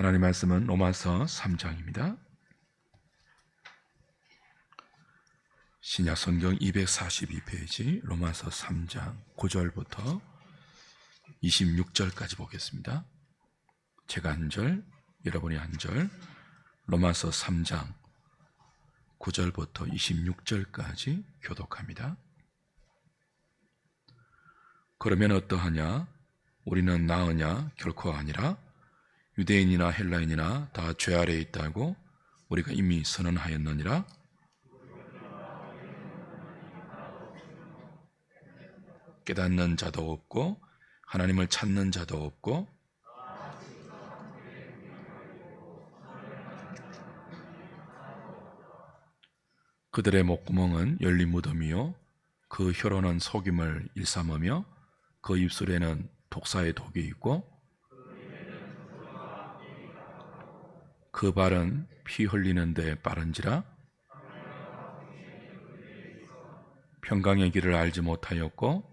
하나님 말씀은 로마서 3장입니다. 신약 성경 242페이지 로마서 3장 9절부터 26절까지 보겠습니다. 제가 한 절, 여러분이 한 절, 로마서 3장 9절부터 26절까지 교독합니다. 그러면 어떠하냐? 우리는 나으냐? 결코 아니라 유대인이나 헬라인이나 다 죄 아래에 있다고 우리가 이미 선언하였느니라. 깨닫는 자도 없고 하나님을 찾는 자도 없고 그들의 목구멍은 열린 무덤이요 그 혀로는 속임을 일삼으며 그 입술에는 독사의 독이 있고 그 발은 피 흘리는 데 빠른지라. 평강의 길을 알지 못하였고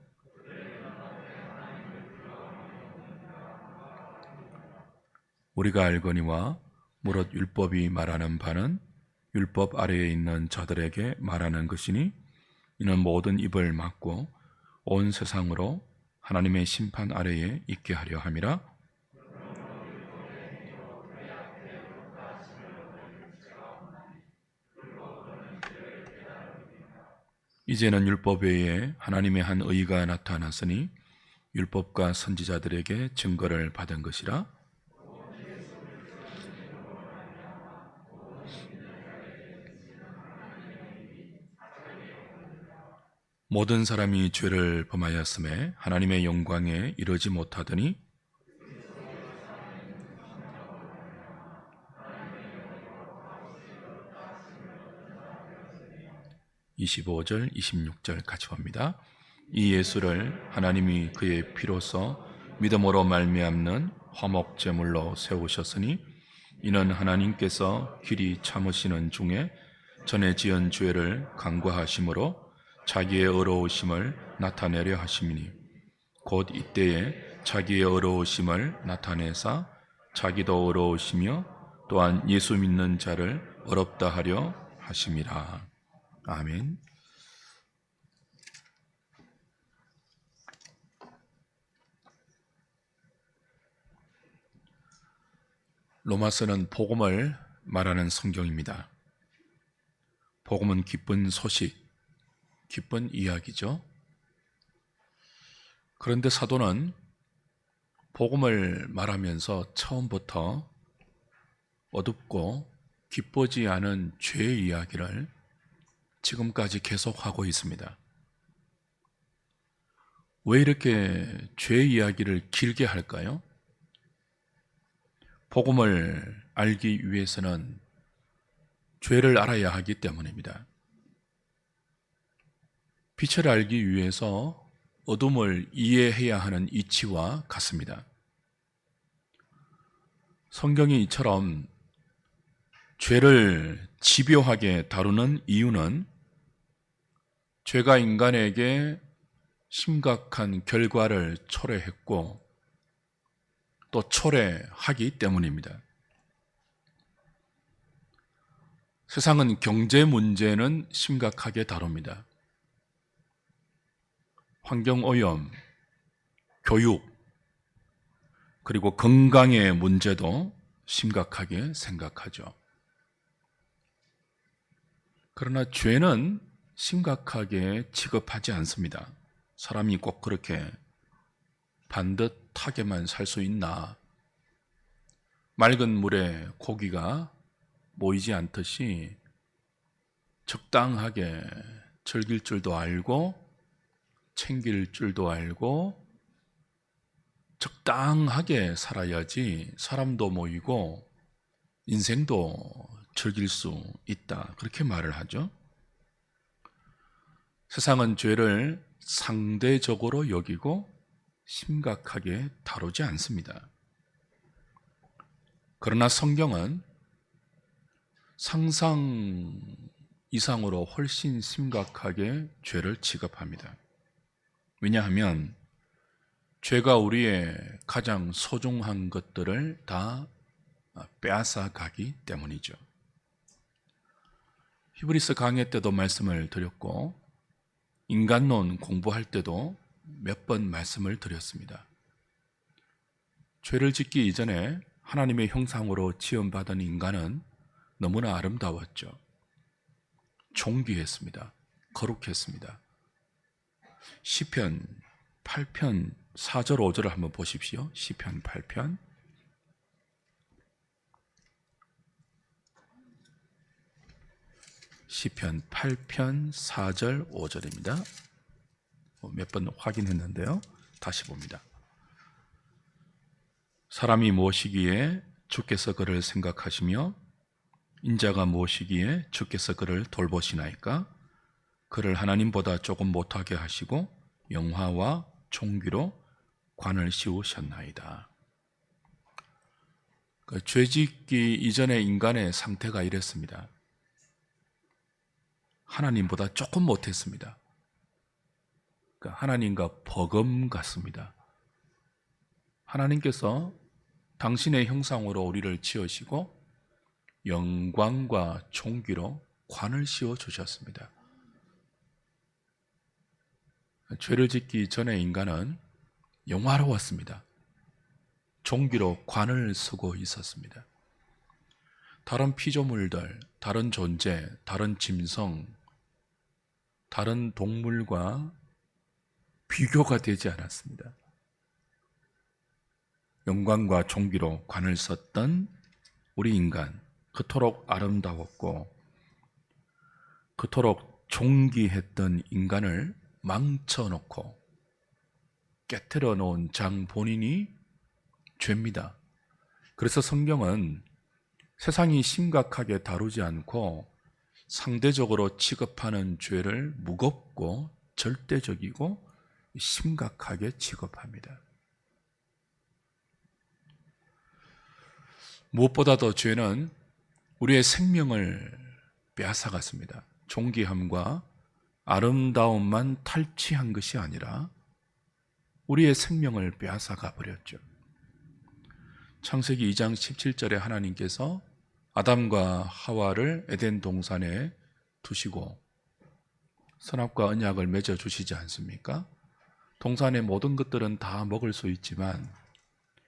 우리가 알거니와 무릇 율법이 말하는 바는 율법 아래에 있는 자들에게 말하는 것이니 이는 모든 입을 막고 온 세상으로 하나님의 심판 아래에 있게 하려 함이라. 이제는 율법 외에 하나님의 한 의가 나타났으니 율법과 선지자들에게 증거를 받은 것이라. 모든 사람이 죄를 범하였음에 하나님의 영광에 이르지 못하더니 25절, 26절 같이 봅니다. 이 예수를 하나님이 그의 피로써 믿음으로 말미암는 화목제물로 세우셨으니 이는 하나님께서 길이 참으시는 중에 전에 지은 죄를 간과하심으로 자기의 의로우심을 나타내려 하심이니 곧 이때에 자기의 의로우심을 나타내사 자기도 의로우시며 또한 예수 믿는 자를 의롭다 하려 하심이라. 아멘. 로마서는 복음을 말하는 성경입니다. 복음은 기쁜 소식, 기쁜 이야기죠. 그런데 사도는 복음을 말하면서 처음부터 어둡고 기쁘지 않은 죄의 이야기를 지금까지 계속하고 있습니다. 왜 이렇게 죄의 이야기를 길게 할까요? 복음을 알기 위해서는 죄를 알아야 하기 때문입니다. 빛을 알기 위해서 어둠을 이해해야 하는 이치와 같습니다. 성경이 이처럼 죄를 집요하게 다루는 이유는 죄가 인간에게 심각한 결과를 초래했고 또 초래하기 때문입니다. 세상은 경제 문제는 심각하게 다룹니다. 환경오염, 교육, 그리고 건강의 문제도 심각하게 생각하죠. 그러나 죄는 심각하게 취급하지 않습니다. 사람이 꼭 그렇게 반듯하게만 살 수 있나? 맑은 물에 고기가 모이지 않듯이 적당하게 즐길 줄도 알고 챙길 줄도 알고 적당하게 살아야지 사람도 모이고 인생도 즐길 수 있다. 그렇게 말을 하죠. 세상은 죄를 상대적으로 여기고 심각하게 다루지 않습니다. 그러나 성경은 상상 이상으로 훨씬 심각하게 죄를 취급합니다. 왜냐하면 죄가 우리의 가장 소중한 것들을 다 빼앗아 가기 때문이죠. 히브리서 강의 때도 말씀을 드렸고 인간론 공부할 때도 몇 번 말씀을 드렸습니다. 죄를 짓기 이전에 하나님의 형상으로 지음받은 인간은 너무나 아름다웠죠. 존귀했습니다. 거룩했습니다. 시편 8편 4절 5절을 한번 보십시오. 시편 8편 시편 8편 4절 5절입니다. 몇 번 확인했는데요. 다시 봅니다. 사람이 무엇이기에 주께서 그를 생각하시며 인자가 무엇이기에 주께서 그를 돌보시나이까? 그를 하나님보다 조금 못하게 하시고 영화와 총귀로 관을 씌우셨나이다. 죄짓기 이전의 인간의 상태가 이랬습니다. 하나님보다 조금 못했습니다. 하나님과 버금 같습니다. 하나님께서 당신의 형상으로 우리를 지으시고 영광과 총귀로 관을 씌워 주셨습니다. 죄를 짓기 전에 인간은 영화로웠습니다. 종기로 관을 쓰고 있었습니다. 다른 피조물들, 다른 존재, 다른 짐승, 다른 동물과 비교가 되지 않았습니다. 영광과 종기로 관을 썼던 우리 인간, 그토록 아름다웠고 그토록 존귀했던 인간을 망쳐놓고 깨트려 놓은 장 본인이 죄입니다. 그래서 성경은 세상이 심각하게 다루지 않고 상대적으로 취급하는 죄를 무겁고 절대적이고 심각하게 취급합니다. 무엇보다도 죄는 우리의 생명을 빼앗아갔습니다. 존귀함과 아름다움만 탈취한 것이 아니라 우리의 생명을 빼앗아가 버렸죠. 창세기 2장 17절에 하나님께서 아담과 하와를 에덴 동산에 두시고 선악과 언약을 맺어 주시지 않습니까? 동산의 모든 것들은 다 먹을 수 있지만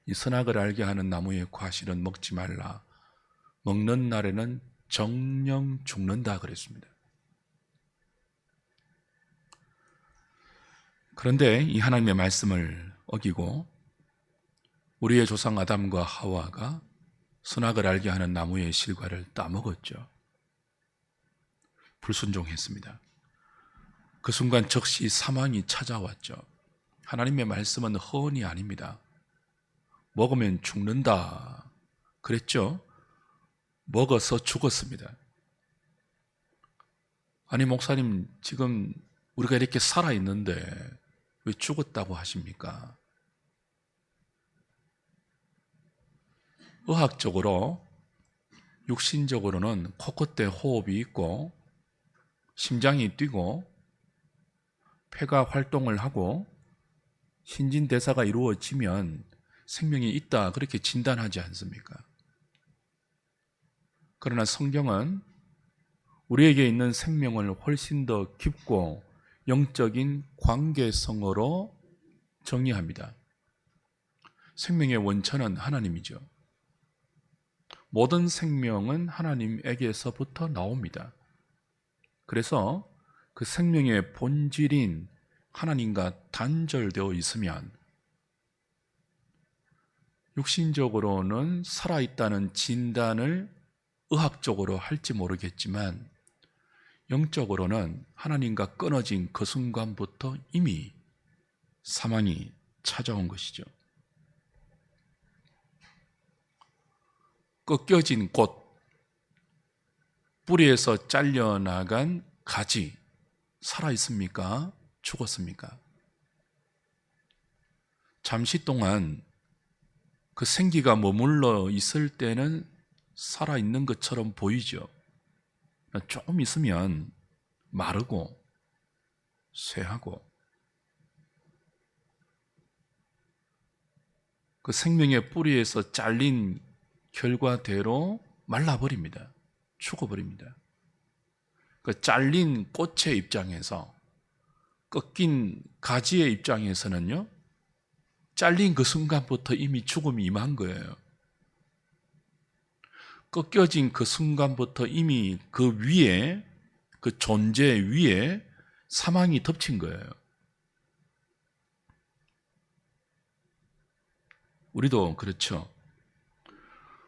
이 선악을 알게 하는 나무의 과실은 먹지 말라. 먹는 날에는 정령 죽는다 그랬습니다. 그런데 이 하나님의 말씀을 어기고 우리의 조상 아담과 하와가 선악을 알게 하는 나무의 실과를 따먹었죠. 불순종했습니다. 그 순간 즉시 사망이 찾아왔죠. 하나님의 말씀은 허언이 아닙니다. 먹으면 죽는다 그랬죠. 먹어서 죽었습니다. 아니 목사님, 지금 우리가 이렇게 살아있는데 왜 죽었다고 하십니까? 의학적으로, 육신적으로는 코끝에 호흡이 있고 심장이 뛰고 폐가 활동을 하고 신진대사가 이루어지면 생명이 있다 그렇게 진단하지 않습니까? 그러나 성경은 우리에게 있는 생명을 훨씬 더 깊고 영적인 관계성으로 정의합니다. 생명의 원천은 하나님이죠. 모든 생명은 하나님에게서부터 나옵니다. 그래서 그 생명의 본질인 하나님과 단절되어 있으면 육신적으로는 살아있다는 진단을 의학적으로 할지 모르겠지만 영적으로는 하나님과 끊어진 그 순간부터 이미 사망이 찾아온 것이죠. 꺾여진 꽃, 뿌리에서 잘려나간 가지, 살아있습니까? 죽었습니까? 잠시 동안 그 생기가 머물러 있을 때는 살아있는 것처럼 보이죠. 조금 있으면 마르고 쇠하고 그 생명의 뿌리에서 잘린 결과대로 말라버립니다. 죽어버립니다. 그 잘린 꽃의 입장에서, 꺾인 가지의 입장에서는요, 잘린 그 순간부터 이미 죽음이 임한 거예요. 꺾여진 그 순간부터 이미 그 위에, 그 존재 위에 사망이 덮친 거예요. 우리도 그렇죠.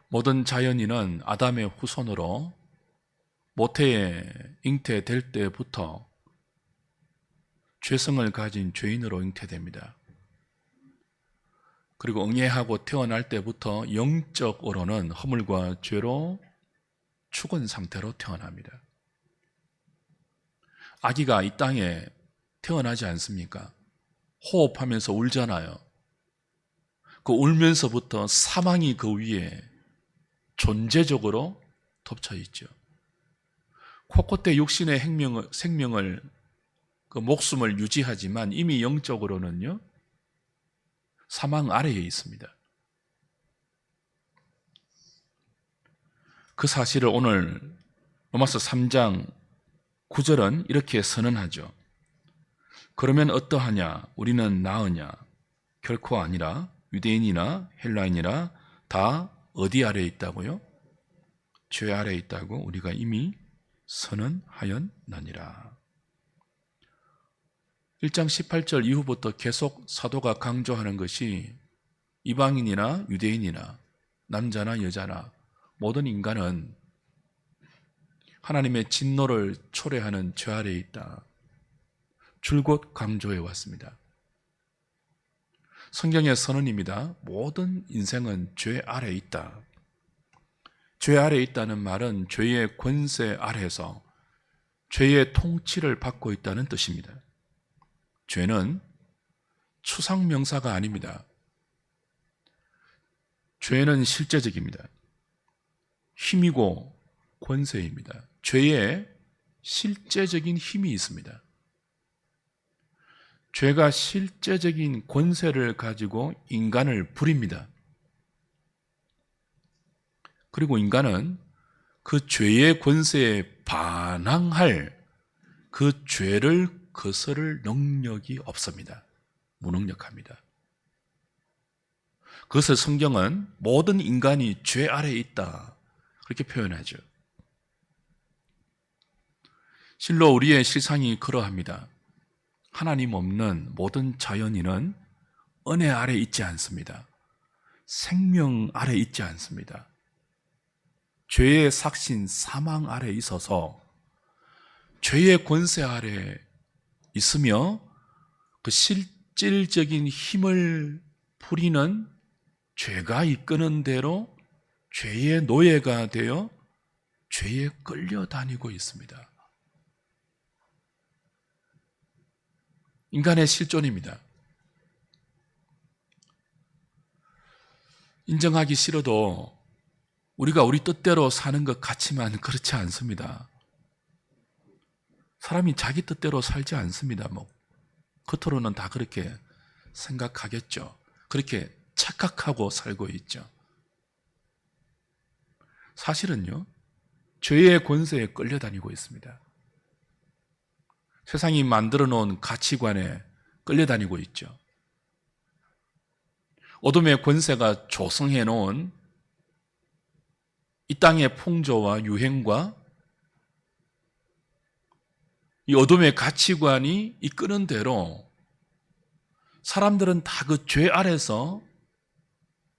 모든 자연인은 아담의 후손으로 모태에 잉태될 때부터 죄성을 가진 죄인으로 잉태됩니다. 그리고 응애하고 태어날 때부터 영적으로는 허물과 죄로 죽은 상태로 태어납니다. 아기가 이 땅에 태어나지 않습니까? 호흡하면서 울잖아요. 그 울면서부터 사망이 그 위에 존재적으로 덮쳐 있죠. 코끝에 육신의 생명을, 그 목숨을 유지하지만 이미 영적으로는요, 사망 아래에 있습니다. 그 사실을 오늘 로마서 3장 9절은 이렇게 선언하죠. 그러면 어떠하냐? 우리는 나으냐? 결코 아니라 유대인이나 헬라인이나 다 어디 아래에 있다고요? 죄 아래에 있다고 우리가 이미 선언하였느니라. 1장 18절 이후부터 계속 사도가 강조하는 것이 이방인이나 유대인이나 남자나 여자나 모든 인간은 하나님의 진노를 초래하는 죄 아래에 있다. 줄곧 강조해 왔습니다. 성경의 선언입니다. 모든 인생은 죄 아래에 있다. 죄 아래에 있다는 말은 죄의 권세 아래에서 죄의 통치를 받고 있다는 뜻입니다. 죄는 추상명사가 아닙니다. 죄는 실제적입니다. 힘이고 권세입니다. 죄에 실제적인 힘이 있습니다. 죄가 실제적인 권세를 가지고 인간을 부립니다. 그리고 인간은 그 죄의 권세에 반항할 그 죄를 거스를 능력이 없습니다. 무능력합니다. 그것을 성경은 모든 인간이 죄 아래에 있다, 그렇게 표현하죠. 실로 우리의 실상이 그러합니다. 하나님 없는 모든 자연인은 은혜 아래 있지 않습니다. 생명 아래 있지 않습니다. 죄의 삭신 사망 아래 있어서 죄의 권세 아래 있으며 그 실질적인 힘을 부리는 죄가 이끄는 대로 죄의 노예가 되어 죄에 끌려다니고 있습니다. 인간의 실존입니다. 인정하기 싫어도 우리가 우리 뜻대로 사는 것 같지만 그렇지 않습니다. 사람이 자기 뜻대로 살지 않습니다. 겉으로는 다 그렇게 생각하겠죠. 그렇게 착각하고 살고 있죠. 사실은요, 죄의 권세에 끌려다니고 있습니다. 세상이 만들어 놓은 가치관에 끌려다니고 있죠. 어둠의 권세가 조성해 놓은 이 땅의 풍조와 유행과 이 어둠의 가치관이 이끄는 대로 사람들은 다 그 죄 아래서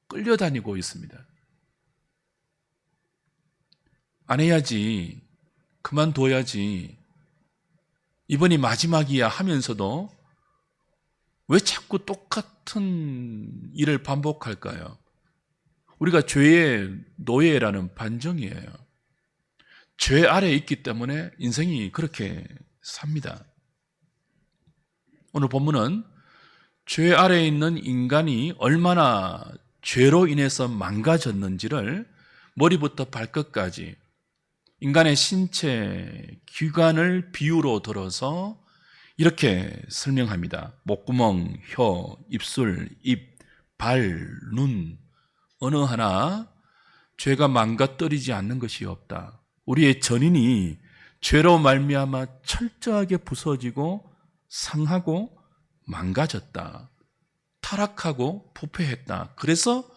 끌려다니고 있습니다. 안 해야지, 그만둬야지, 이번이 마지막이야 하면서도 왜 자꾸 똑같은 일을 반복할까요? 우리가 죄의 노예라는 반정이에요. 죄 아래에 있기 때문에 인생이 그렇게 삽니다. 오늘 본문은 죄 아래에 있는 인간이 얼마나 죄로 인해서 망가졌는지를 머리부터 발끝까지 인간의 신체 기관을 비유로 들어서 이렇게 설명합니다. 목구멍, 혀, 입술, 입, 발, 눈 어느 하나 죄가 망가뜨리지 않는 것이 없다. 우리의 전인이 죄로 말미암아 철저하게 부서지고 상하고 망가졌다. 타락하고 부패했다. 그래서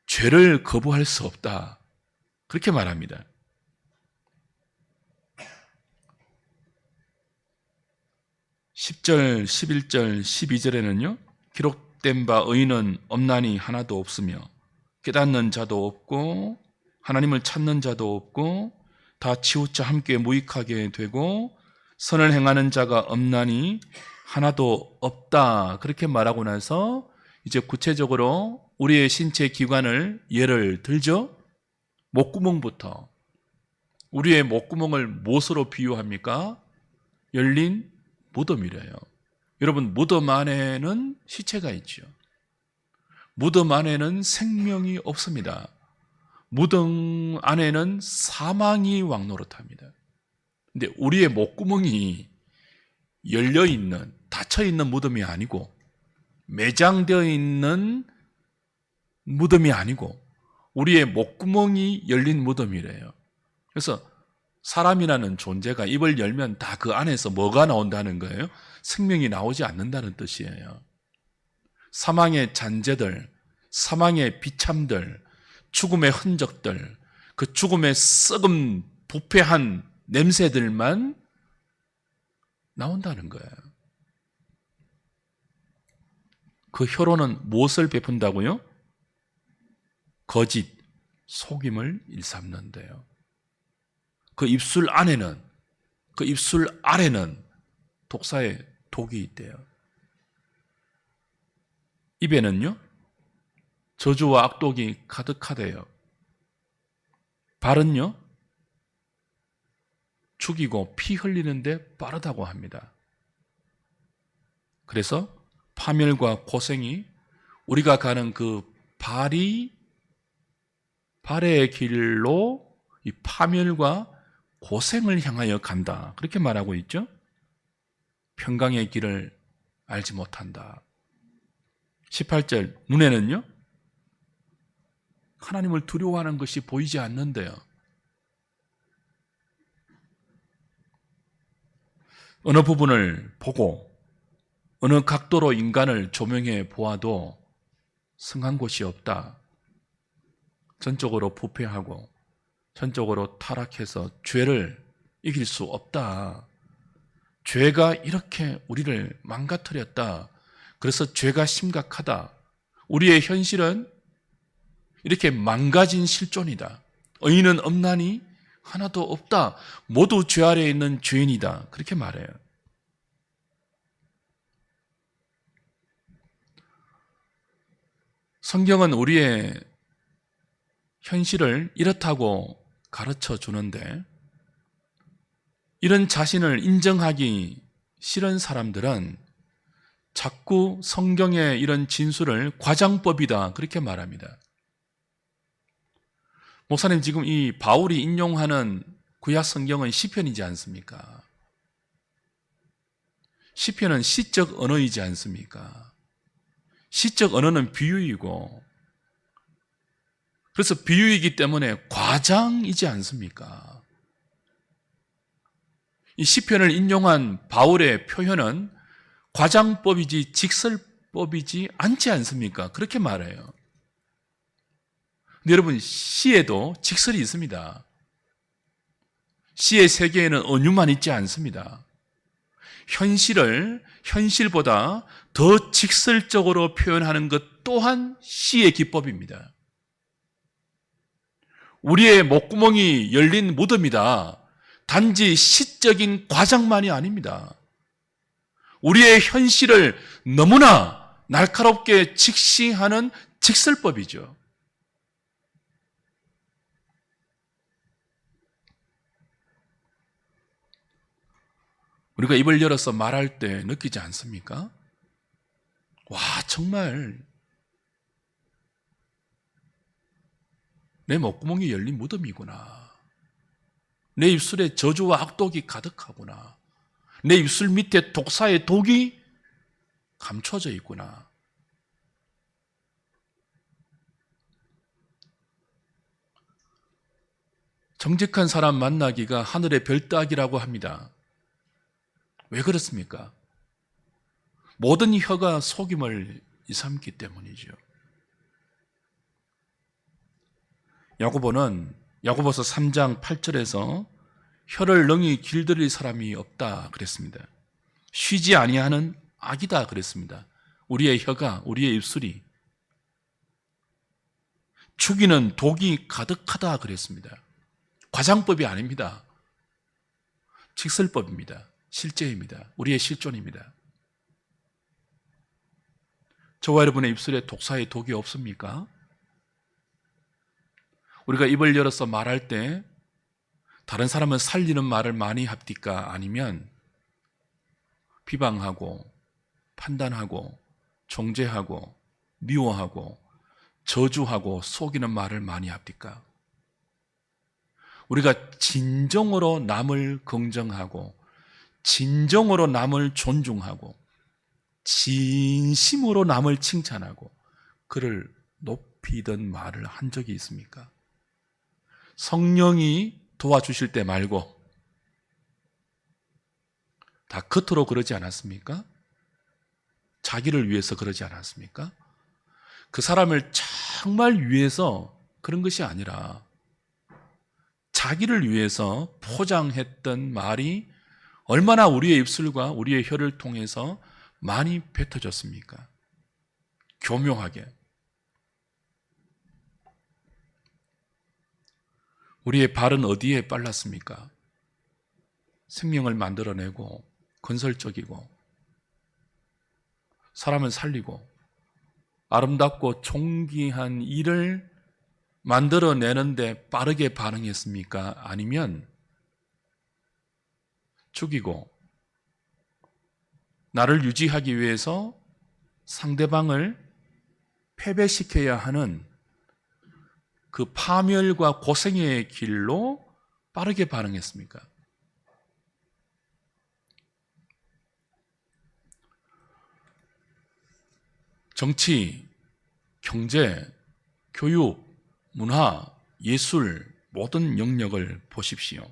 죄를 거부할 수 없다. 그렇게 말합니다. 10절, 11절, 12절에는요. 기록된 바 의인은 없나니 하나도 없으며 깨닫는 자도 없고 하나님을 찾는 자도 없고 다 치우쳐 함께 무익하게 되고 선을 행하는 자가 없나니 하나도 없다. 그렇게 말하고 나서 이제 구체적으로 우리의 신체 기관을 예를 들죠. 목구멍부터. 우리의 목구멍을 무엇으로 비유합니까? 열린 무덤이래요. 여러분, 무덤 안에는 시체가 있죠. 무덤 안에는 생명이 없습니다. 무덤 안에는 사망이 왕노릇합니다. 근데 우리의 목구멍이 열려있는, 닫혀있는 무덤이 아니고 매장되어 있는 무덤이 아니고 우리의 목구멍이 열린 무덤이래요. 그래서 사람이라는 존재가 입을 열면 다 그 안에서 뭐가 나온다는 거예요? 생명이 나오지 않는다는 뜻이에요. 사망의 잔재들, 사망의 비참들, 죽음의 흔적들, 그 죽음의 썩은 부패한 냄새들만 나온다는 거예요. 그 혀로는 무엇을 베푼다고요? 거짓, 속임을 일삼는데요. 그 입술 안에는, 그 입술 아래는 독사의 독이 있대요. 입에는요, 저주와 악독이 가득하대요. 발은요, 죽이고 피 흘리는데 빠르다고 합니다. 그래서 파멸과 고생이 우리가 가는 그 발의 길로 이 파멸과 고생을 향하여 간다. 그렇게 말하고 있죠. 평강의 길을 알지 못한다. 18절, 눈에는요, 하나님을 두려워하는 것이 보이지 않는데요. 어느 부분을 보고 어느 각도로 인간을 조명해 보아도 성한 곳이 없다. 전적으로 부패하고 전적으로 타락해서 죄를 이길 수 없다. 죄가 이렇게 우리를 망가뜨렸다. 그래서 죄가 심각하다. 우리의 현실은 이렇게 망가진 실존이다. 의인은 없나니 하나도 없다. 모두 죄 아래에 있는 죄인이다. 그렇게 말해요. 성경은 우리의 현실을 이렇다고 가르쳐 주는데, 이런 자신을 인정하기 싫은 사람들은 자꾸 성경의 이런 진술을 과장법이다. 그렇게 말합니다. 목사님, 지금 이 바울이 인용하는 구약 성경은 시편이지 않습니까? 시편은 시적 언어이지 않습니까? 시적 언어는 비유이고, 그래서 비유이기 때문에 과장이지 않습니까? 이 시편을 인용한 바울의 표현은 과장법이지 직설법이지 않지 않습니까? 그렇게 말해요. 근데 여러분, 시에도 직설이 있습니다. 시의 세계에는 언유만 있지 않습니다. 현실을 현실보다 더 직설적으로 표현하는 것 또한 시의 기법입니다. 우리의 목구멍이 열린 무덤이다. 단지 시적인 과장만이 아닙니다. 우리의 현실을 너무나 날카롭게 직시하는 직설법이죠. 우리가 입을 열어서 말할 때 느끼지 않습니까? 와, 정말 내 목구멍이 열린 무덤이구나. 내 입술에 저주와 악독이 가득하구나. 내 입술 밑에 독사의 독이 감춰져 있구나. 정직한 사람 만나기가 하늘의 별 따기라고 합니다. 왜 그렇습니까? 모든 혀가 속임을 삼기 때문이죠. 야고보서 3장 8절에서 혀를 능히 길들일 사람이 없다 그랬습니다. 쉬지 아니하는 악이다 그랬습니다. 우리의 혀가, 우리의 입술이 죽이는 독이 가득하다 그랬습니다. 과장법이 아닙니다. 직설법입니다. 실제입니다. 우리의 실존입니다. 저와 여러분의 입술에 독사의 독이 없습니까? 우리가 입을 열어서 말할 때 다른 사람을 살리는 말을 많이 합니까? 아니면 비방하고 판단하고 정죄하고 미워하고 저주하고 속이는 말을 많이 합니까? 우리가 진정으로 남을 긍정하고 진정으로 남을 존중하고 진심으로 남을 칭찬하고 그를 높이던 말을 한 적이 있습니까? 성령이 도와주실 때 말고 다 겉으로 그러지 않았습니까? 자기를 위해서 그러지 않았습니까? 그 사람을 정말 위해서 그런 것이 아니라 자기를 위해서 포장했던 말이 얼마나 우리의 입술과 우리의 혀를 통해서 많이 뱉어졌습니까? 교묘하게. 우리의 발은 어디에 빨랐습니까? 생명을 만들어내고 건설적이고 사람을 살리고 아름답고 존귀한 일을 만들어내는데 빠르게 반응했습니까? 아니면 죽이고 나를 유지하기 위해서 상대방을 패배시켜야 하는 그 파멸과 고생의 길로 빠르게 반응했습니까? 정치, 경제, 교육, 문화, 예술 모든 영역을 보십시오.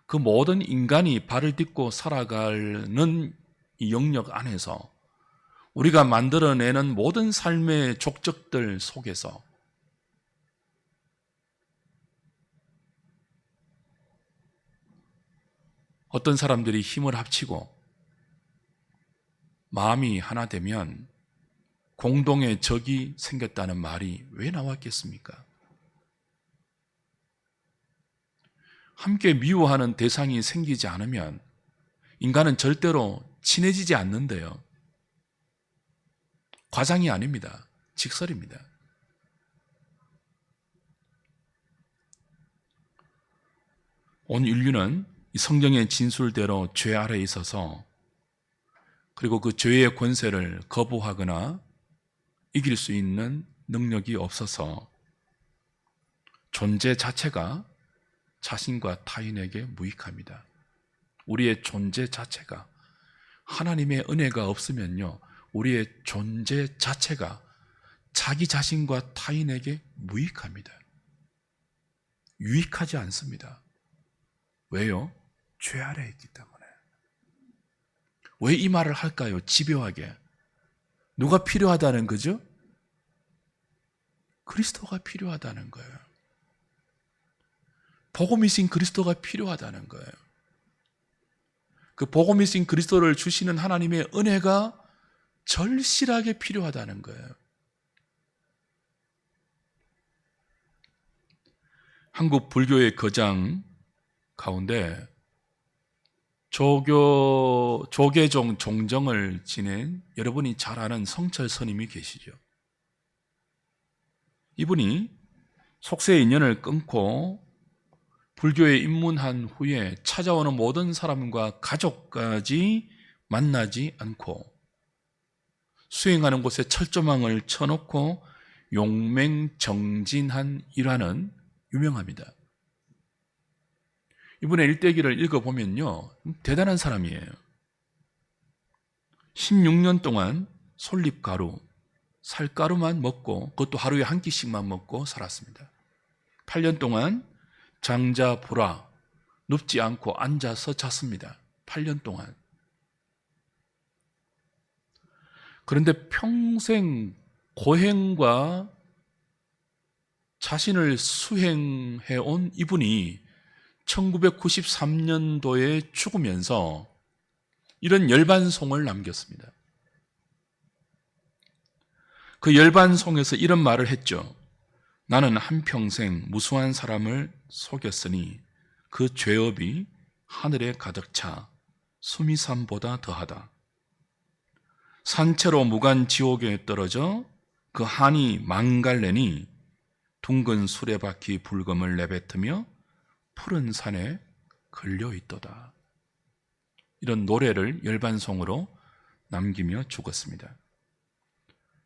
그 모든 인간이 발을 딛고 살아가는 이 영역 안에서 우리가 만들어내는 모든 삶의 족적들 속에서 어떤 사람들이 힘을 합치고 마음이 하나 되면 공동의 적이 생겼다는 말이 왜 나왔겠습니까? 함께 미워하는 대상이 생기지 않으면 인간은 절대로 친해지지 않는데요. 과장이 아닙니다. 직설입니다. 온 인류는 이 성경의 진술대로 죄 아래에 있어서 그리고 그 죄의 권세를 거부하거나 이길 수 있는 능력이 없어서 존재 자체가 자신과 타인에게 무익합니다. 우리의 존재 자체가 하나님의 은혜가 없으면요, 우리의 존재 자체가 자기 자신과 타인에게 무익합니다. 유익하지 않습니다. 왜요? 죄 아래에 있기 때문에. 왜 이 말을 할까요? 집요하게. 누가 필요하다는 거죠? 그리스도가 필요하다는 거예요. 복음이신 그리스도가 필요하다는 거예요. 그 복음이신 그리스도를 주시는 하나님의 은혜가 절실하게 필요하다는 거예요. 한국 불교의 거장 가운데 조계종 종정을 지낸 여러분이 잘 아는 성철 스님이 계시죠. 이분이 속세의 인연을 끊고 불교에 입문한 후에 찾아오는 모든 사람과 가족까지 만나지 않고 수행하는 곳에 철조망을 쳐놓고 용맹정진한 일화는 유명합니다. 이분의 일대기를 읽어보면요, 대단한 사람이에요. 16년 동안 솔잎가루, 살가루만 먹고 그것도 하루에 한 끼씩만 먹고 살았습니다. 8년 동안 장자 보라 눕지 않고 앉아서 잤습니다. 8년 동안. 그런데 평생 고행과 자신을 수행해온 이분이 1993년도에 죽으면서 이런 열반송을 남겼습니다. 그 열반송에서 이런 말을 했죠. 나는 한평생 무수한 사람을 속였으니 그 죄업이 하늘에 가득 차 수미산보다 더하다. 산채로 무간 지옥에 떨어져 그 한이 망갈래니 둥근 수레바퀴 불금을 내뱉으며 푸른 산에 걸려있도다. 이런 노래를 열반송으로 남기며 죽었습니다.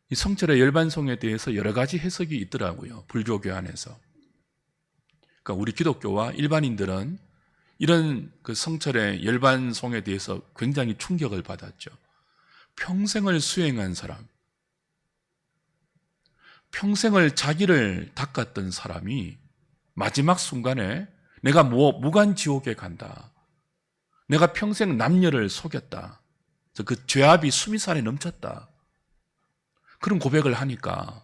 이 성철의 열반송에 대해서 여러 가지 해석이 있더라고요. 불교교 안에서. 그러니까 우리 기독교와 일반인들은 이런 그 성철의 열반송에 대해서 굉장히 충격을 받았죠. 평생을 수행한 사람, 평생을 자기를 닦았던 사람이 마지막 순간에 내가 무간지옥에 간다. 내가 평생 남녀를 속였다. 그 죄압이 수미산에 넘쳤다. 그런 고백을 하니까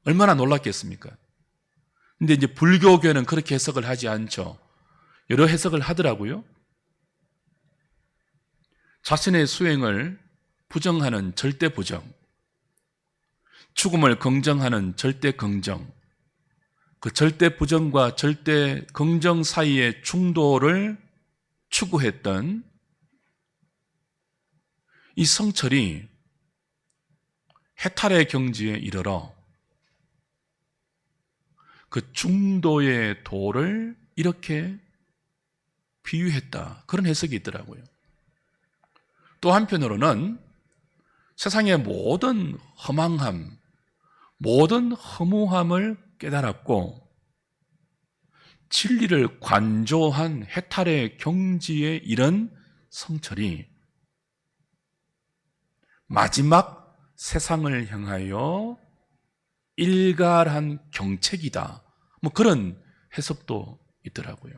얼마나 놀랐겠습니까? 근데 이제 불교계는 그렇게 해석을 하지 않죠. 여러 해석을 하더라고요. 자신의 수행을 부정하는 절대 부정, 죽음을 긍정하는 절대 긍정, 그 절대 부정과 절대 긍정 사이의 중도를 추구했던 이 성철이 해탈의 경지에 이르러 그 중도의 도를 이렇게 비유했다. 그런 해석이 있더라고요. 또 한편으로는 세상의 모든 허망함, 모든 허무함을 깨달았고 진리를 관조한 해탈의 경지에 이른 성철이 마지막 세상을 향하여 일갈한 경책이다. 뭐 그런 해석도 있더라고요.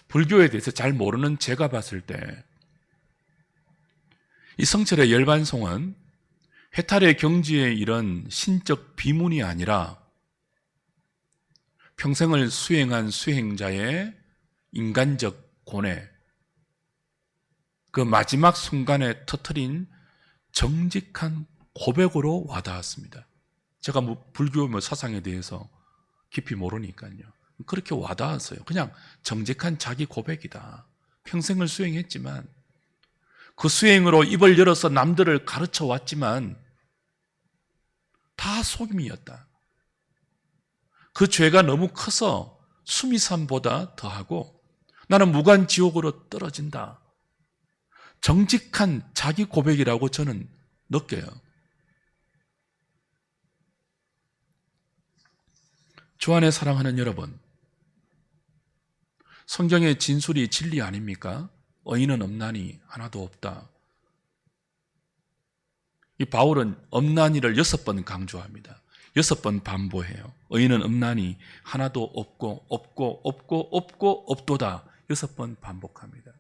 불교에 대해서 잘 모르는 제가 봤을 때 이 성철의 열반송은 해탈의 경지에 이른 신적 비문이 아니라 평생을 수행한 수행자의 인간적 고뇌, 그 마지막 순간에 터뜨린 정직한 고백으로 와닿았습니다. 제가 불교 사상에 대해서 깊이 모르니까요. 그렇게 와닿았어요. 그냥 정직한 자기 고백이다. 평생을 수행했지만 그 수행으로 입을 열어서 남들을 가르쳐 왔지만 다 속임이었다. 그 죄가 너무 커서 수미산보다 더하고 나는 무간지옥으로 떨어진다. 정직한 자기 고백이라고 저는 느껴요. 주 안에 사랑하는 여러분, 성경의 진술이 진리 아닙니까? 의인은 없나니 하나도 없다. 이 바울은 없나니를 6번 강조합니다. 6번 반복해요. 의인은 없나니 하나도 없고 없고 없고 없고 없도다. 6번 반복합니다.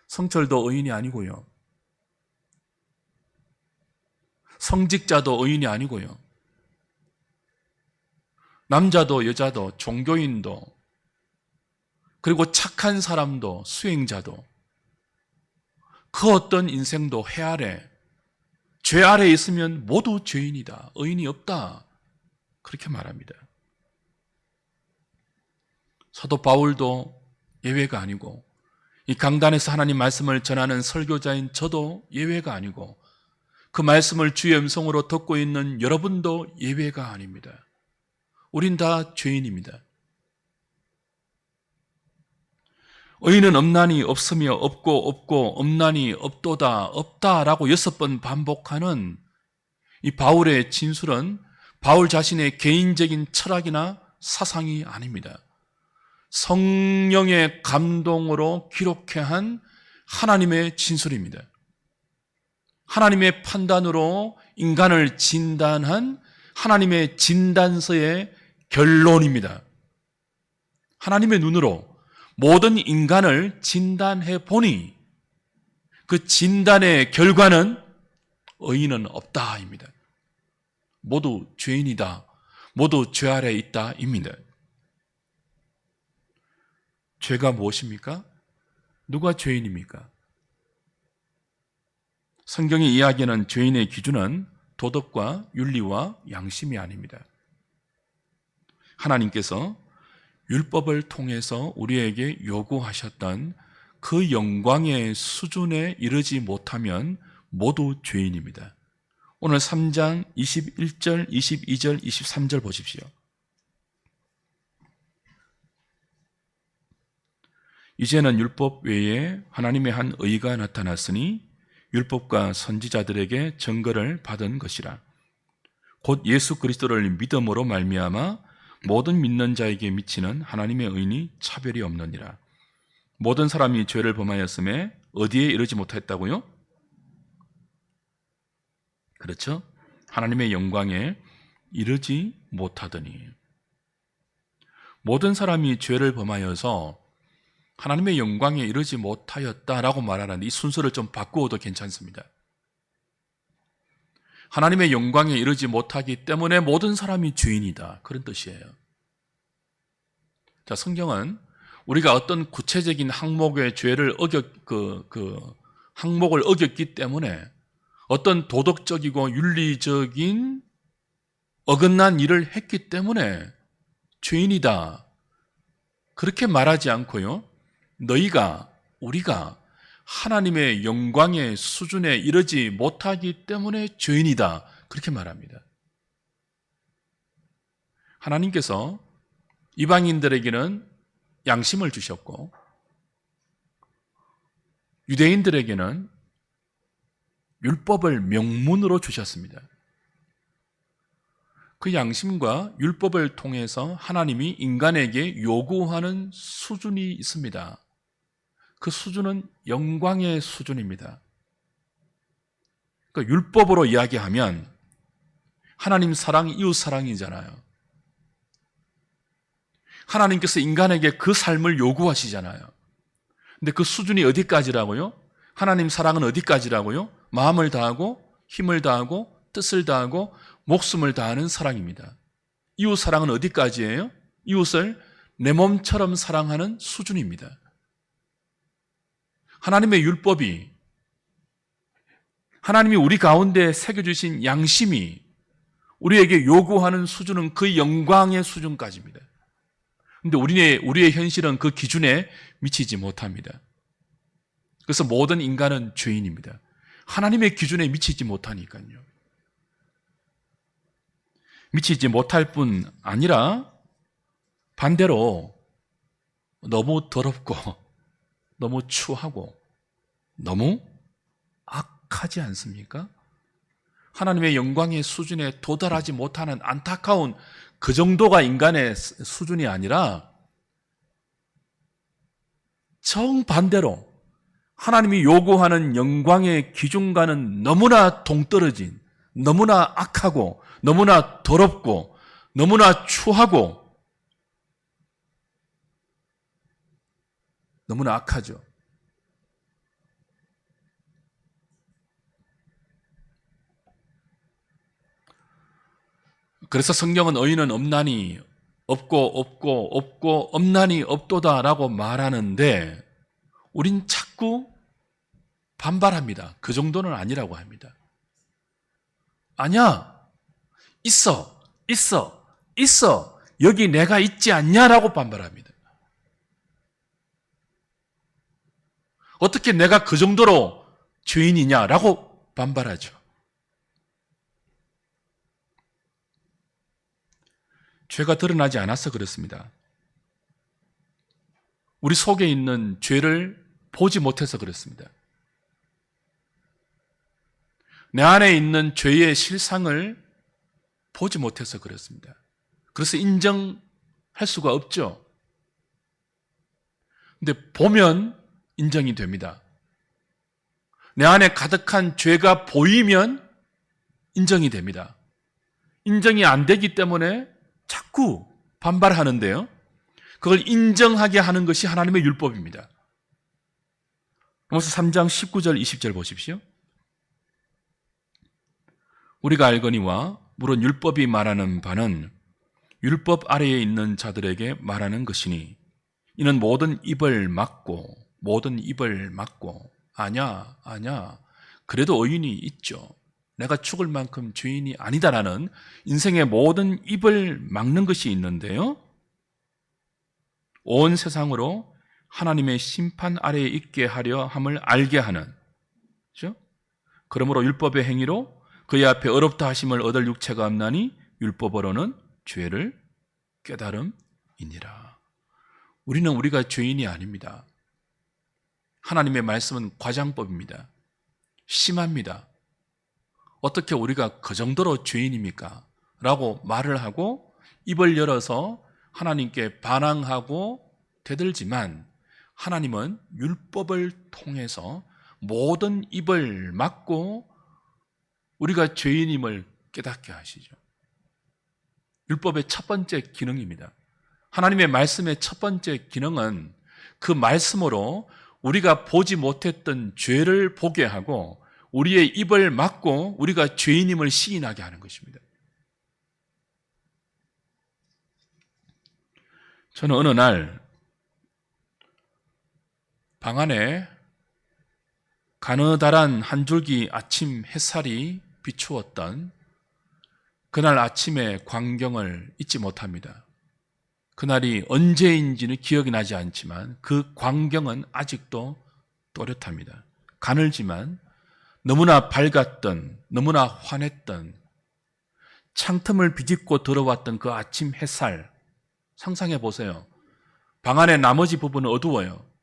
성철도 의인이 아니고요. 성직자도 의인이 아니고요. 남자도 여자도 종교인도 그리고 착한 사람도 수행자도 그 어떤 인생도 해 아래 죄 아래에 있으면 모두 죄인이다. 의인이 없다. 그렇게 말합니다. 사도 바울도 예외가 아니고 이 강단에서 하나님 말씀을 전하는 설교자인 저도 예외가 아니고 그 말씀을 주의 음성으로 듣고 있는 여러분도 예외가 아닙니다. 우린 다 죄인입니다. 의인은 없나니 없으며 없고 없고 없나니 없도다 없다라고 6번 반복하는 이 바울의 진술은 바울 자신의 개인적인 철학이나 사상이 아닙니다. 성령의 감동으로 기록해 한 하나님의 진술입니다. 하나님의 판단으로 인간을 진단한 하나님의 진단서의 결론입니다. 하나님의 눈으로 모든 인간을 진단해 보니 그 진단의 결과는 의인은 없다입니다. 모두 죄인이다. 모두 죄 아래 있다입니다. 죄가 무엇입니까? 누가 죄인입니까? 성경이 이야기하는 죄인의 기준은 도덕과 윤리와 양심이 아닙니다. 하나님께서 율법을 통해서 우리에게 요구하셨던 그 영광의 수준에 이르지 못하면 모두 죄인입니다. 오늘 3장 21절, 22절, 23절 보십시오. 이제는 율법 외에 하나님의 한 의가 나타났으니 율법과 선지자들에게 증거를 받은 것이라. 곧 예수 그리스도를 믿음으로 말미암아 모든 믿는 자에게 미치는 하나님의 의인이 차별이 없느니라. 모든 사람이 죄를 범하였음에 어디에 이르지 못했다고요? 그렇죠? 하나님의 영광에 이르지 못하더니. 모든 사람이 죄를 범하여서 하나님의 영광에 이르지 못하였다라고 말하는데 이 순서를 좀 바꾸어도 괜찮습니다. 하나님의 영광에 이르지 못하기 때문에 모든 사람이 죄인이다. 그런 뜻이에요. 자, 성경은 우리가 어떤 구체적인 항목의 죄를 항목을 어겼기 때문에 어떤 도덕적이고 윤리적인 어긋난 일을 했기 때문에 죄인이다. 그렇게 말하지 않고요. 우리가 하나님의 영광의 수준에 이르지 못하기 때문에 죄인이다. 그렇게 말합니다. 하나님께서 이방인들에게는 양심을 주셨고 유대인들에게는 율법을 명문으로 주셨습니다. 그 양심과 율법을 통해서 하나님이 인간에게 요구하는 수준이 있습니다. 그 수준은 영광의 수준입니다. 그러니까 율법으로 이야기하면 하나님 사랑, 이웃 사랑이잖아요. 하나님께서 인간에게 그 삶을 요구하시잖아요. 근데 그 수준이 어디까지라고요? 하나님 사랑은 어디까지라고요? 마음을 다하고 힘을 다하고 뜻을 다하고 목숨을 다하는 사랑입니다. 이웃 사랑은 어디까지예요? 이웃을 내 몸처럼 사랑하는 수준입니다. 하나님의 율법이, 하나님이 우리 가운데 새겨주신 양심이 우리에게 요구하는 수준은 그 영광의 수준까지입니다. 그런데 우리의 현실은 그 기준에 미치지 못합니다. 그래서 모든 인간은 죄인입니다. 하나님의 기준에 미치지 못하니까요. 미치지 못할 뿐 아니라 반대로 너무 더럽고 너무 추하고 너무 악하지 않습니까? 하나님의 영광의 수준에 도달하지 못하는 안타까운 그 정도가 인간의 수준이 아니라 정반대로 하나님이 요구하는 영광의 기준과는 너무나 동떨어진, 너무나 악하고 너무나 더럽고 너무나 추하고 너무나 악하죠. 그래서 성경은 의인은 없나니 없고 없나니 없도다라고 말하는데 우린 자꾸 반발합니다. 그 정도는 아니라고 합니다. 아니야. 있어. 여기 내가 있지 않냐라고 반발합니다. 어떻게 내가 그 정도로 죄인이냐라고 반발하죠. 죄가 드러나지 않아서 그렇습니다. 우리 속에 있는 죄를 보지 못해서 그렇습니다. 내 안에 있는 죄의 실상을 보지 못해서 그렇습니다. 그래서 인정할 수가 없죠. 근데 보면 인정이 됩니다. 내 안에 가득한 죄가 보이면 인정이 됩니다. 인정이 안 되기 때문에 자꾸 반발하는데요. 그걸 인정하게 하는 것이 하나님의 율법입니다. 로마서 3장 19절 20절 보십시오. 우리가 알거니와 물론 율법이 말하는 바는 율법 아래에 있는 자들에게 말하는 것이니 이는 모든 입을 막고 아냐 그래도 의인이 있죠. 내가 죽을 만큼 죄인이 아니다라는 인생의 모든 입을 막는 것이 있는데요. 온 세상으로 하나님의 심판 아래에 있게 하려 함을 알게 하는, 그렇죠? 그러므로 율법의 행위로 그의 앞에 어렵다 하심을 얻을 육체가 없나니 율법으로는 죄를 깨달음이니라. 우리는 우리가 죄인이 아닙니다. 하나님의 말씀은 과장법입니다. 심합니다. 어떻게 우리가 그 정도로 죄인입니까? 라고 말을 하고 입을 열어서 하나님께 반항하고 대들지만 하나님은 율법을 통해서 모든 입을 막고 우리가 죄인임을 깨닫게 하시죠. 율법의 첫 번째 기능입니다. 하나님의 말씀의 첫 번째 기능은 그 말씀으로 우리가 보지 못했던 죄를 보게 하고 우리의 입을 막고 우리가 죄인임을 시인하게 하는 것입니다. 저는 어느 날 방 안에 가느다란 한 줄기 아침 햇살이 비추었던 그날 아침의 광경을 잊지 못합니다. 그날이 언제인지는 기억이 나지 않지만 그 광경은 아직도 또렷합니다. 가늘지만 너무나 밝았던, 너무나 환했던, 창틈을 비집고 들어왔던 그 아침 햇살 상상해 보세요. 방 안의 나머지 부분은 어두워요.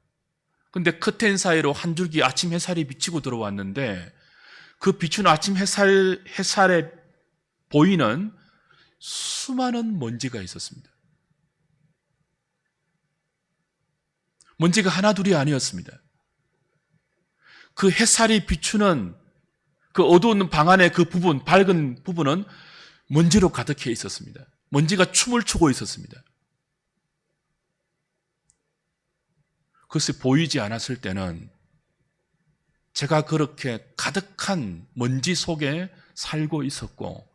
근데 커튼 사이로 한 줄기 아침 햇살이 비치고 들어왔는데 그 비추는 아침 햇살에 보이는 수많은 먼지가 있었습니다. 먼지가 하나 둘이 아니었습니다. 그 햇살이 비추는 그 어두운 방 안의 그 부분, 밝은 부분은 먼지로 가득해 있었습니다. 먼지가 춤을 추고 있었습니다. 그것이 보이지 않았을 때는 제가 그렇게 가득한 먼지 속에 살고 있었고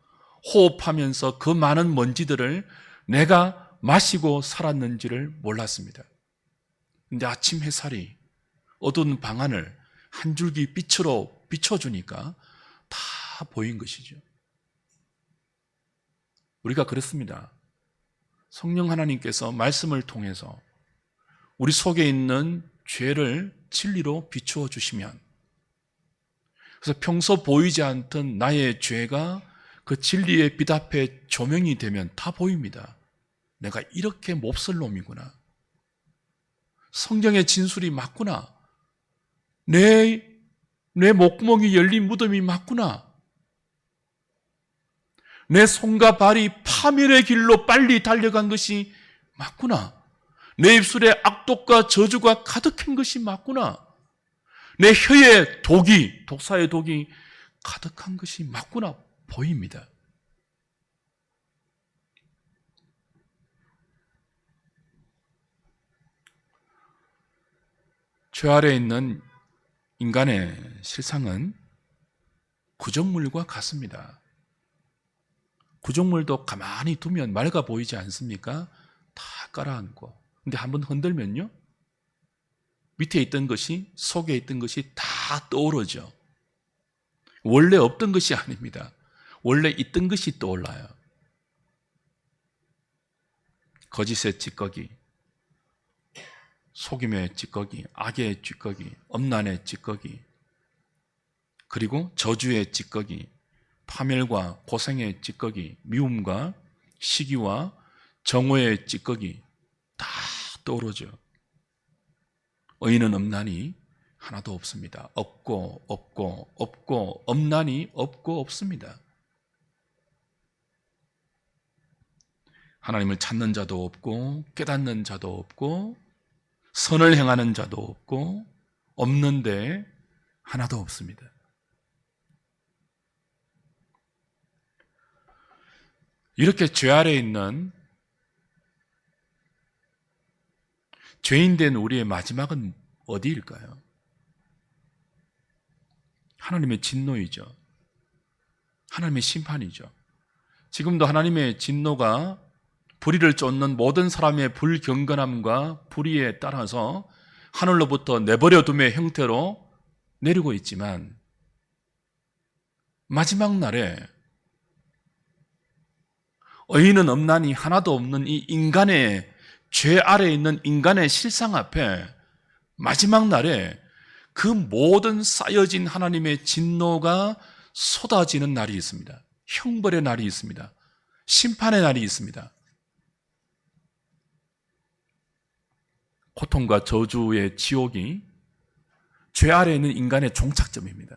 호흡하면서 그 많은 먼지들을 내가 마시고 살았는지를 몰랐습니다. 근데 아침 햇살이 어두운 방 안을 한 줄기 빛으로 비춰주니까 다 보인 것이죠. 우리가 그렇습니다. 성령 하나님께서 말씀을 통해서 우리 속에 있는 죄를 진리로 비추어 주시면, 그래서 평소 보이지 않던 나의 죄가 그 진리의 빛 앞에 조명이 되면 다 보입니다. 내가 이렇게 몹쓸 놈이구나. 성경의 진술이 맞구나. 내 목구멍이 열린 무덤이 맞구나. 내 손과 발이 파멸의 길로 빨리 달려간 것이 맞구나. 내 입술에 악독과 저주가 가득한 것이 맞구나. 내 혀에 독사의 독이 가득한 것이 맞구나 보입니다. 죄 아래에 있는 인간의 실상은 구정물과 같습니다. 구정물도 가만히 두면 맑아 보이지 않습니까? 다 깔아앉고. 근데 한번 흔들면요, 밑에 있던 것이, 속에 있던 것이 다 떠오르죠. 원래 없던 것이 아닙니다. 원래 있던 것이 떠올라요. 거짓의 찌꺼기, 속임의 찌꺼기, 악의 찌꺼기, 엄난의 찌꺼기, 그리고 저주의 찌꺼기, 파멸과 고생의 찌꺼기, 미움과 시기와 정오의 찌꺼기 다 떠오르죠. 의인은 없나니 하나도 없습니다. 없고 없나니 없고 없습니다. 하나님을 찾는 자도 없고 깨닫는 자도 없고 선을 행하는 자도 없고 없는데 하나도 없습니다. 이렇게 죄 아래에 있는 죄인된 우리의 마지막은 어디일까요? 하나님의 진노이죠. 하나님의 심판이죠. 지금도 하나님의 진노가 불의를 쫓는 모든 사람의 불경건함과 불의에 따라서 하늘로부터 내버려 둠의 형태로 내리고 있지만 마지막 날에 의인은 없나니 하나도 없는 이 인간의 죄 아래에 있는 인간의 실상 앞에 마지막 날에 그 모든 쌓여진 하나님의 진노가 쏟아지는 날이 있습니다. 형벌의 날이 있습니다. 심판의 날이 있습니다. 고통과 저주의 지옥이 죄 아래에 있는 인간의 종착점입니다.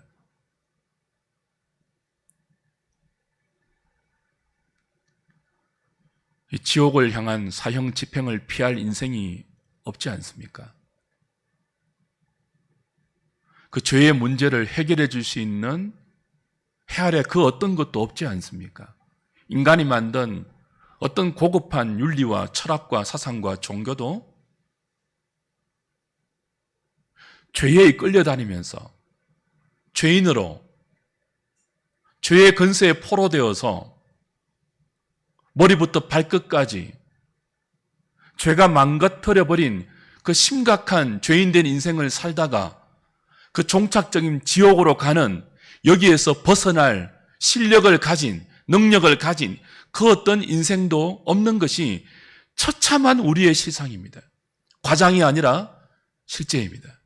이 지옥을 향한 사형 집행을 피할 인생이 없지 않습니까? 그 죄의 문제를 해결해 줄 수 있는 해 아래 그 어떤 것도 없지 않습니까? 인간이 만든 어떤 고급한 윤리와 철학과 사상과 종교도 죄에 끌려다니면서 죄인으로 죄의 근세에 포로되어서 머리부터 발끝까지 죄가 망가뜨려버린 그 심각한 죄인된 인생을 살다가 그 종착적인 지옥으로 가는, 여기에서 벗어날 실력을 가진, 능력을 가진 그 어떤 인생도 없는 것이 처참한 우리의 실상입니다. 과장이 아니라 실제입니다.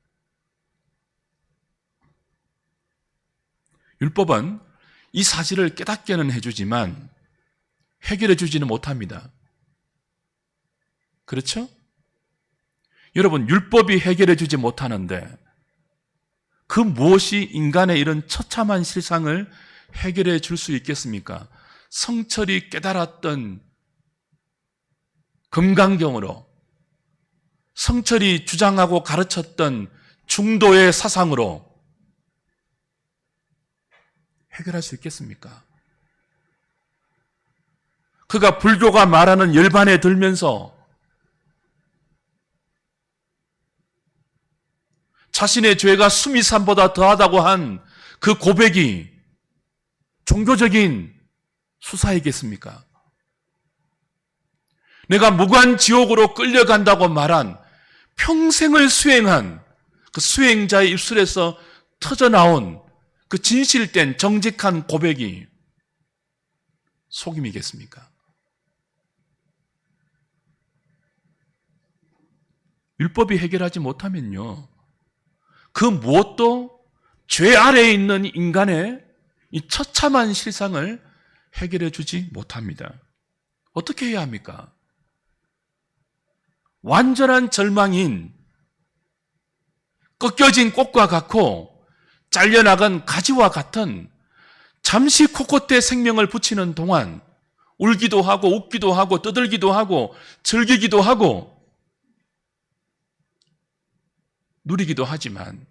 율법은 이 사실을 깨닫게는 해주지만 해결해 주지는 못합니다. 그렇죠? 여러분, 율법이 해결해 주지 못하는데 그 무엇이 인간의 이런 처참한 실상을 해결해 줄 수 있겠습니까? 성철이 깨달았던 금강경으로, 성철이 주장하고 가르쳤던 중도의 사상으로 해결할 수 있겠습니까? 그가 불교가 말하는 열반에 들면서 자신의 죄가 수미산보다 더하다고 한 그 고백이 종교적인 수사이겠습니까? 내가 무관 지옥으로 끌려간다고 말한 평생을 수행한 그 수행자의 입술에서 터져나온 그 진실된 정직한 고백이 속임이겠습니까? 율법이 해결하지 못하면요, 그 무엇도 죄 아래에 있는 인간의 이 처참한 실상을 해결해 주지 못합니다. 어떻게 해야 합니까? 완전한 절망인 꺾여진 꽃과 같고 잘려나간 가지와 같은 잠시 코끝에 생명을 붙이는 동안 울기도 하고 웃기도 하고 떠들기도 하고 즐기기도 하고 누리기도 하지만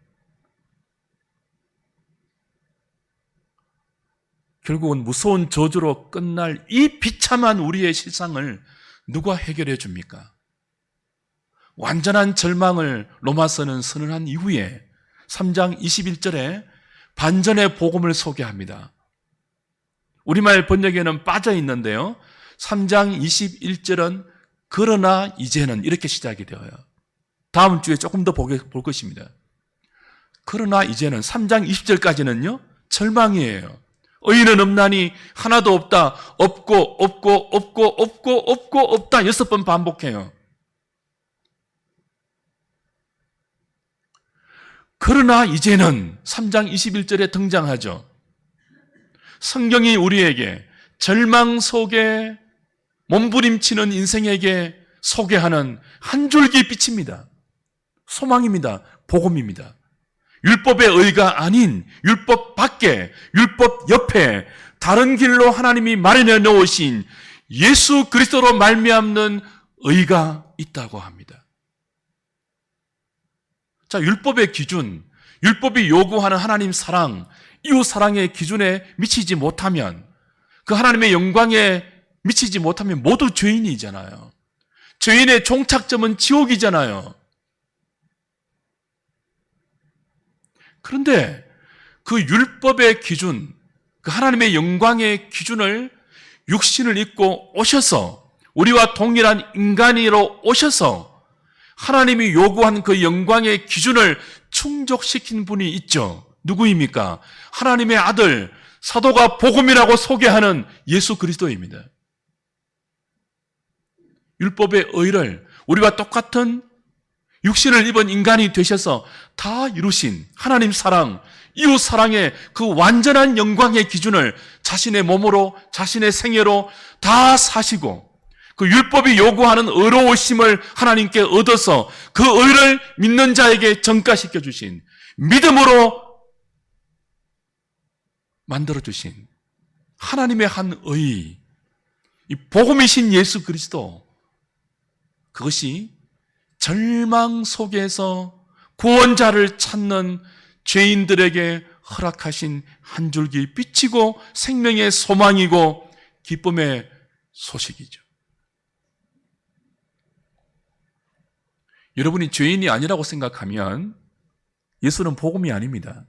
결국은 무서운 저주로 끝날 이 비참한 우리의 실상을 누가 해결해 줍니까? 완전한 절망을 로마서는 선언한 이후에 3장 21절에 반전의 복음을 소개합니다. 우리말 번역에는 빠져 있는데요, 3장 21절은 그러나 이제는 이렇게 시작이 되어요. 다음 주에 조금 더 볼 것입니다. 그러나 이제는 3장 20절까지는요 절망이에요. 의인은 없나니 하나도 없다. 없고 없고 없고 없고 없고 없다. 6번 반복해요. 그러나 이제는 3장 21절에 등장하죠. 성경이 우리에게 절망 속에 몸부림치는 인생에게 소개하는 한 줄기 빛입니다. 소망입니다. 복음입니다. 율법의 의가 아닌 율법 밖에, 율법 옆에 다른 길로 하나님이 마련해 놓으신 예수 그리스도로 말미암는 의가 있다고 합니다. 자, 율법의 기준, 율법이 요구하는 하나님 사랑, 이웃 사랑의 기준에 미치지 못하면 그 하나님의 영광의 미치지 못하면 모두 죄인이잖아요. 죄인의 종착점은 지옥이잖아요. 그런데 그 율법의 기준, 그 하나님의 영광의 기준을 육신을 입고 오셔서 우리와 동일한 인간으로 오셔서 하나님이 요구한 그 영광의 기준을 충족시킨 분이 있죠. 누구입니까? 하나님의 아들, 사도가 복음이라고 소개하는 예수 그리스도입니다. 율법의 의를 우리와 똑같은 육신을 입은 인간이 되셔서 다 이루신 하나님 사랑, 이웃 사랑의 그 완전한 영광의 기준을 자신의 몸으로, 자신의 생애로 다 사시고 그 율법이 요구하는 의로우심을 하나님께 얻어서 그 의를 믿는 자에게 전가시켜 주신, 믿음으로 만들어 주신 하나님의 한 의, 이 복음이신 예수 그리스도, 그것이 절망 속에서 구원자를 찾는 죄인들에게 허락하신 한 줄기 빛이고 생명의 소망이고 기쁨의 소식이죠. 여러분이 죄인이 아니라고 생각하면 예수는 복음이 아닙니다.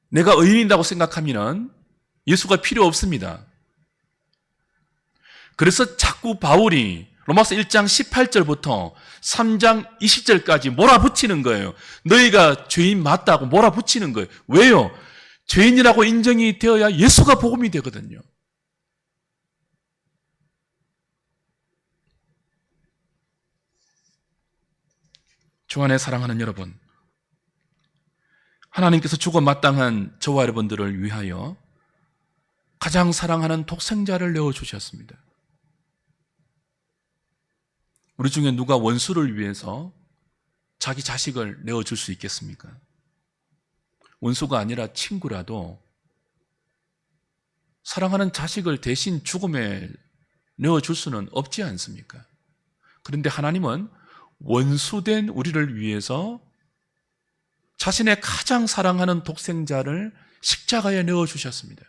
내가 의인이라고 생각하면 예수가 필요 없습니다. 그래서 자꾸 바울이 로마서 1장 18절부터 3장 20절까지 몰아붙이는 거예요. 너희가 죄인 맞다고 몰아붙이는 거예요. 왜요? 죄인이라고 인정이 되어야 예수가 복음이 되거든요. 주 안에 사랑하는 여러분, 하나님께서 죽어 마땅한 저와 여러분들을 위하여 가장 사랑하는 독생자를 내어주셨습니다. 우리 중에 누가 원수를 위해서 자기 자식을 내어줄 수 있겠습니까? 원수가 아니라 친구라도 사랑하는 자식을 대신 죽음에 내어줄 수는 없지 않습니까? 그런데 하나님은 원수된 우리를 위해서 자신의 가장 사랑하는 독생자를 십자가에 내어주셨습니다.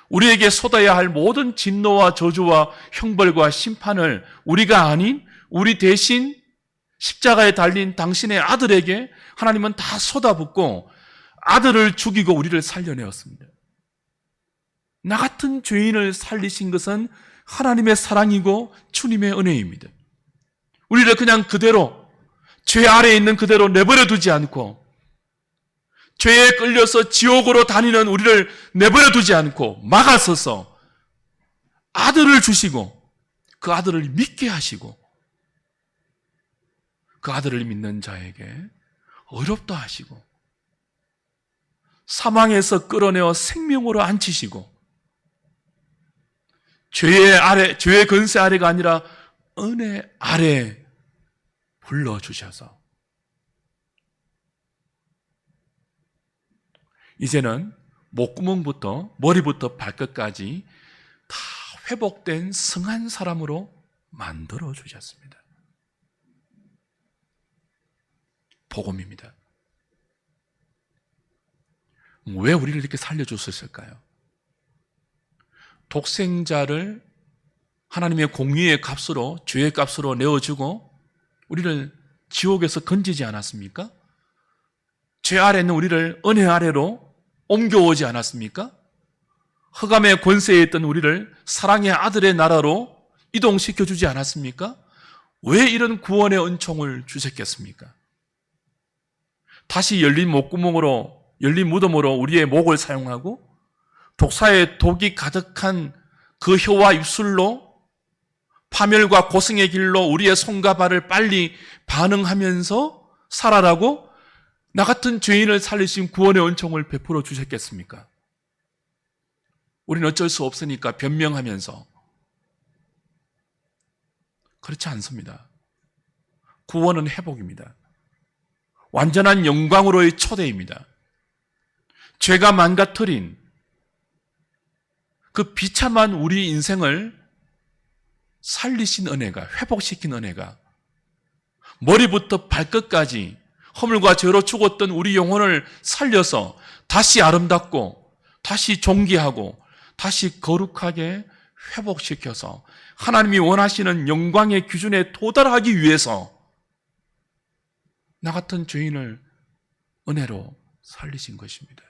우리에게 쏟아야 할 모든 진노와 저주와 형벌과 심판을 우리가 아닌 우리 대신 십자가에 달린 당신의 아들에게 하나님은 다 쏟아붓고 아들을 죽이고 우리를 살려내었습니다. 나 같은 죄인을 살리신 것은 하나님의 사랑이고 주님의 은혜입니다. 우리를 그냥 그대로 죄 아래에 있는 그대로 내버려 두지 않고 죄에 끌려서 지옥으로 다니는 우리를 내버려 두지 않고 막아서서 아들을 주시고 그 아들을 믿게 하시고 그 아들을 믿는 자에게 어렵다 하시고 사망에서 끌어내어 생명으로 앉히시고 죄의 권세 아래가 아니라 은혜 아래 불러주셔서 이제는 목구멍부터 머리부터 발끝까지 다 회복된 성한 사람으로 만들어 주셨습니다. 복음입니다. 왜 우리를 이렇게 살려줬을까요? 독생자를 하나님의 공의의 값으로, 죄의 값으로 내어주고 우리를 지옥에서 건지지 않았습니까? 죄 아래 있는 우리를 은혜 아래로 옮겨오지 않았습니까? 흑암의 권세에 있던 우리를 사랑의 아들의 나라로 이동시켜주지 않았습니까? 왜 이런 구원의 은총을 주셨겠습니까? 다시 열린 목구멍으로, 열린 무덤으로 우리의 목을 사용하고 독사의 독이 가득한 그 혀와 입술로 파멸과 고승의 길로 우리의 손과 발을 빨리 반응하면서 살아라고 나 같은 죄인을 살리신 구원의 은총을 베풀어 주셨겠습니까? 우리는 어쩔 수 없으니까 변명하면서. 그렇지 않습니다. 구원은 회복입니다. 완전한 영광으로의 초대입니다. 죄가 망가뜨린 그 비참한 우리 인생을 살리신 은혜가, 회복시킨 은혜가 머리부터 발끝까지 허물과 죄로 죽었던 우리 영혼을 살려서 다시 아름답고 다시 존귀하고 다시 거룩하게 회복시켜서 하나님이 원하시는 영광의 기준에 도달하기 위해서 나 같은 죄인을 은혜로 살리신 것입니다.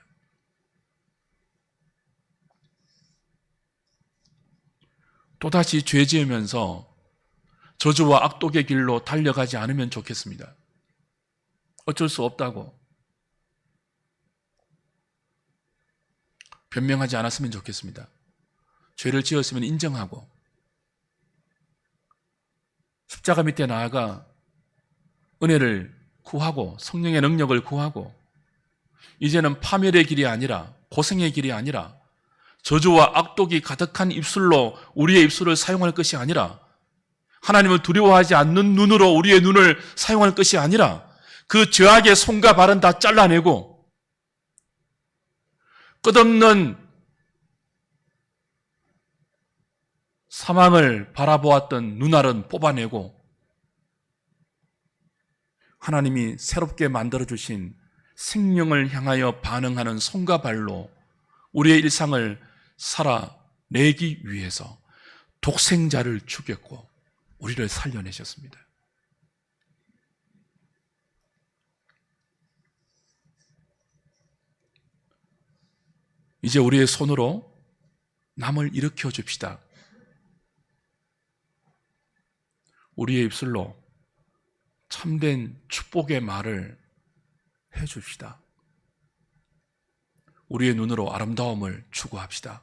또다시 죄 지으면서 저주와 악독의 길로 달려가지 않으면 좋겠습니다. 어쩔 수 없다고 변명하지 않았으면 좋겠습니다. 죄를 지었으면 인정하고 십자가 밑에 나아가 은혜를 구하고 성령의 능력을 구하고 이제는 파멸의 길이 아니라 고생의 길이 아니라 저주와 악독이 가득한 입술로 우리의 입술을 사용할 것이 아니라 하나님을 두려워하지 않는 눈으로 우리의 눈을 사용할 것이 아니라 그 죄악의 손과 발은 다 잘라내고 끝없는 사망을 바라보았던 눈알은 뽑아내고 하나님이 새롭게 만들어주신 생명을 향하여 반응하는 손과 발로 우리의 일상을 살아내기 위해서 독생자를 죽였고 우리를 살려내셨습니다. 이제 우리의 손으로 남을 일으켜 줍시다. 우리의 입술로 참된 축복의 말을 해 줍시다. 우리의 눈으로 아름다움을 추구합시다.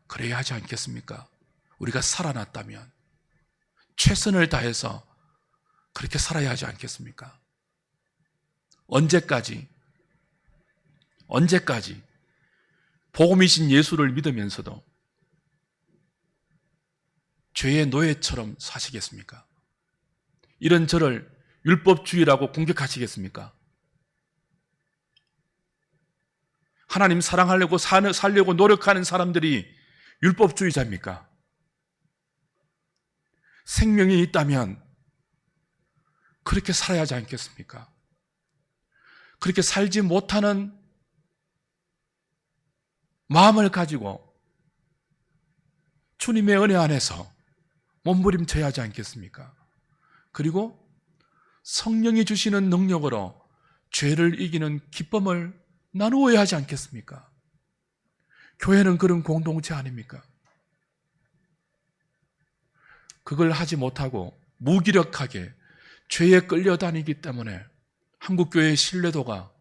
그래야 하지 않겠습니까? 우리가 살아났다면 최선을 다해서 그렇게 살아야 하지 않겠습니까? 언제까지 복음이신 예수를 믿으면서도 죄의 노예처럼 사시겠습니까? 이런 저를 율법주의라고 공격하시겠습니까? 하나님 사랑하려고 살려고 노력하는 사람들이 율법주의자입니까? 생명이 있다면 그렇게 살아야 하지 않겠습니까? 그렇게 살지 못하는 마음을 가지고 주님의 은혜 안에서 몸부림쳐야 하지 않겠습니까? 그리고 성령이 주시는 능력으로 죄를 이기는 기쁨을 나누어야 하지 않겠습니까? 교회는 그런 공동체 아닙니까? 그걸 하지 못하고 무기력하게 죄에 끌려다니기 때문에 한국교회의 신뢰도가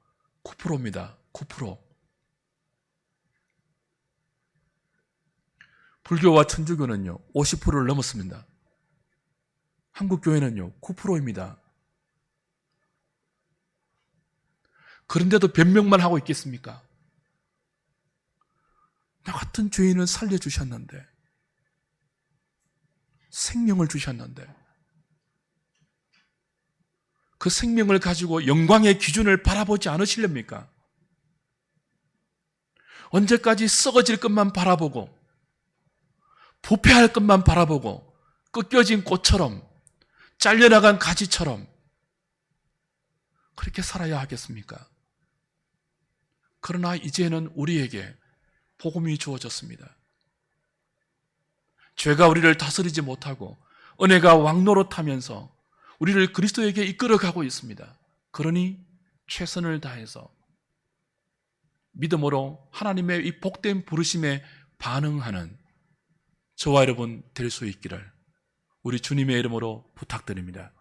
9%입니다. 9%. 불교와 천주교는요 50%를 넘었습니다. 한국교회는요 9%입니다. 그런데도 변명만 하고 있겠습니까? 나 같은 죄인을 살려주셨는데, 생명을 주셨는데, 그 생명을 가지고 영광의 기준을 바라보지 않으시렵니까? 언제까지 썩어질 것만 바라보고 부패할 것만 바라보고 꺾여진 꽃처럼 잘려나간 가지처럼 그렇게 살아야 하겠습니까? 그러나 이제는 우리에게 복음이 주어졌습니다. 죄가 우리를 다스리지 못하고 은혜가 왕노릇하면서 우리를 그리스도에게 이끌어가고 있습니다. 그러니 최선을 다해서 믿음으로 하나님의 이 복된 부르심에 반응하는 저와 여러분 될 수 있기를 우리 주님의 이름으로 부탁드립니다.